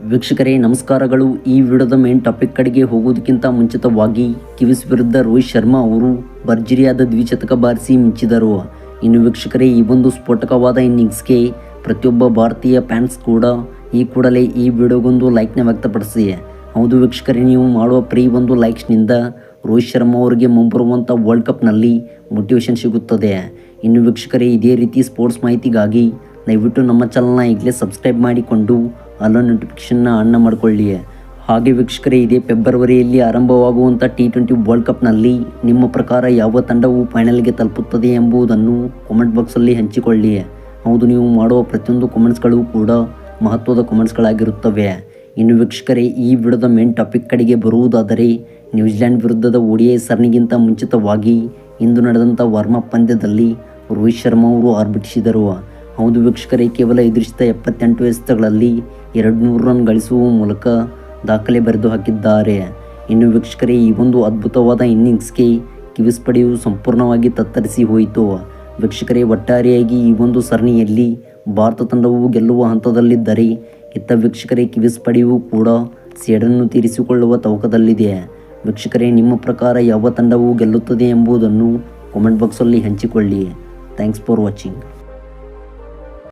ವೀಕ್ಷಕರೇ ನಮಸ್ಕಾರಗಳು. ಈ ವಿಡಿಯೋದ ಮೇನ್ ಟಾಪಿಕ್ ಕಡೆಗೆ ಹೋಗೋದಕ್ಕಿಂತ ಮುಂಚಿತವಾಗಿ ಕಿವೀಸ್ ವಿರುದ್ಧ ರೋಹಿತ್ ಶರ್ಮಾ ಅವರು ಭರ್ಜರಿಯಾದ ದ್ವಿಶತಕ ಬಾರಿಸಿ ಮಿಂಚಿದರು. ಇನ್ನು ವೀಕ್ಷಕರೇ, ಈ ಒಂದು ಸ್ಫೋಟಕವಾದ ಇನ್ನಿಂಗ್ಸ್ಗೆ ಪ್ರತಿಯೊಬ್ಬ ಭಾರತೀಯ ಫ್ಯಾನ್ಸ್ ಕೂಡ ಈ ಕೂಡಲೇ ಈ ವಿಡಿಯೋಗೊಂದು ಲೈಕ್ನ ವ್ಯಕ್ತಪಡಿಸಿ. ಹೌದು ವೀಕ್ಷಕರೇ, ನೀವು ಮಾಡುವ ಒಂದು ಲೈಕ್ಸ್ನಿಂದ ರೋಹಿತ್ ಶರ್ಮಾ ಅವರಿಗೆ ಮುಂಬರುವಂಥ ವರ್ಲ್ಡ್ ಕಪ್ನಲ್ಲಿ ಮೋಟಿವೇಶನ್ ಸಿಗುತ್ತದೆ. ಇನ್ನು ವೀಕ್ಷಕರೇ, ಇದೇ ರೀತಿ ಸ್ಪೋರ್ಟ್ಸ್ ಮಾಹಿತಿಗಾಗಿ ದಯವಿಟ್ಟು ನಮ್ಮ ಚಾನಲ್ನ ಈಗಲೇ ಸಬ್ಸ್ಕ್ರೈಬ್ ಮಾಡಿಕೊಂಡು ಅಲ್ಲೋ ನೋಟಿಫಿಕೇಷನ್ನ ಆನ್ ಮಾಡಿಕೊಳ್ಳಿ. ಹಾಗೆ ವೀಕ್ಷಕರೇ, ಇದೇ ಫೆಬ್ರವರಿಯಲ್ಲಿ ಆರಂಭವಾಗುವಂಥ T20 ವರ್ಲ್ಡ್ ಕಪ್ನಲ್ಲಿ ನಿಮ್ಮ ಪ್ರಕಾರ ಯಾವ ತಂಡವು ಫೈನಲ್ಗೆ ತಲುಪುತ್ತದೆ ಎಂಬುದನ್ನು ಕಾಮೆಂಟ್ ಬಾಕ್ಸಲ್ಲಿ ಹಂಚಿಕೊಳ್ಳಿ. ಹೌದು, ನೀವು ಮಾಡುವ ಪ್ರತಿಯೊಂದು ಕಾಮೆಂಟ್ಸ್ಗಳು ಕೂಡ ಮಹತ್ವದ ಕಾಮೆಂಟ್ಸ್ಗಳಾಗಿರುತ್ತವೆ. ಇನ್ನು ವೀಕ್ಷಕರೇ, ಈ ವಿಡಿಯೋದ ಮೇನ್ ಟಾಪಿಕ್ ಕಡೆಗೆ ಬರುವುದಾದರೆ, ನ್ಯೂಜಿಲೆಂಡ್ ವಿರುದ್ಧದ ODI ಸರಣಿಗಿಂತ ಮುಂಚಿತವಾಗಿ ಇಂದು ನಡೆದಂಥ ವಾರ್ಮಪ್ ಪಂದ್ಯದಲ್ಲಿ ರೋಹಿತ್ ಶರ್ಮಾ ಅವರು ಆರ್ಭಟಿಸಿದರು. ಹೌದು ವೀಕ್ಷಕರೇ, ಕೇವಲ ಎದುರಿಸಿದ 78 ಎಸೆತಗಳಲ್ಲಿ 200 ರನ್ ಗಳಿಸುವ ಮೂಲಕ ದಾಖಲೆ ಬರೆದು ಹಾಕಿದ್ದಾರೆ. ಇನ್ನು ವೀಕ್ಷಕರೇ, ಈ ಒಂದು ಅದ್ಭುತವಾದ ಇನ್ನಿಂಗ್ಸ್ಗೆ ಕಿವೀಸ್ ಪಡೆಯು ಸಂಪೂರ್ಣವಾಗಿ ತತ್ತರಿಸಿ ಹೋಯಿತು. ವೀಕ್ಷಕರೇ, ಒಟ್ಟಾರೆಯಾಗಿ ಈ ಒಂದು ಸರಣಿಯಲ್ಲಿ ಭಾರತ ತಂಡವು ಗೆಲ್ಲುವ ಹಂತದಲ್ಲಿದ್ದರೆ, ಇತ್ತ ವೀಕ್ಷಕರೇ ಕಿವೀಸ್ ಪಡೆಯು ಕೂಡ ಸೇಡನ್ನು ತೀರಿಸಿಕೊಳ್ಳುವ ತವಕದಲ್ಲಿದೆ. ವೀಕ್ಷಕರೇ, ನಿಮ್ಮ ಪ್ರಕಾರ ಯಾವ ತಂಡವು ಗೆಲ್ಲುತ್ತದೆ ಎಂಬುದನ್ನು ಕಾಮೆಂಟ್ ಬಾಕ್ಸಲ್ಲಿ ಹಂಚಿಕೊಳ್ಳಿ. Thanks for watching.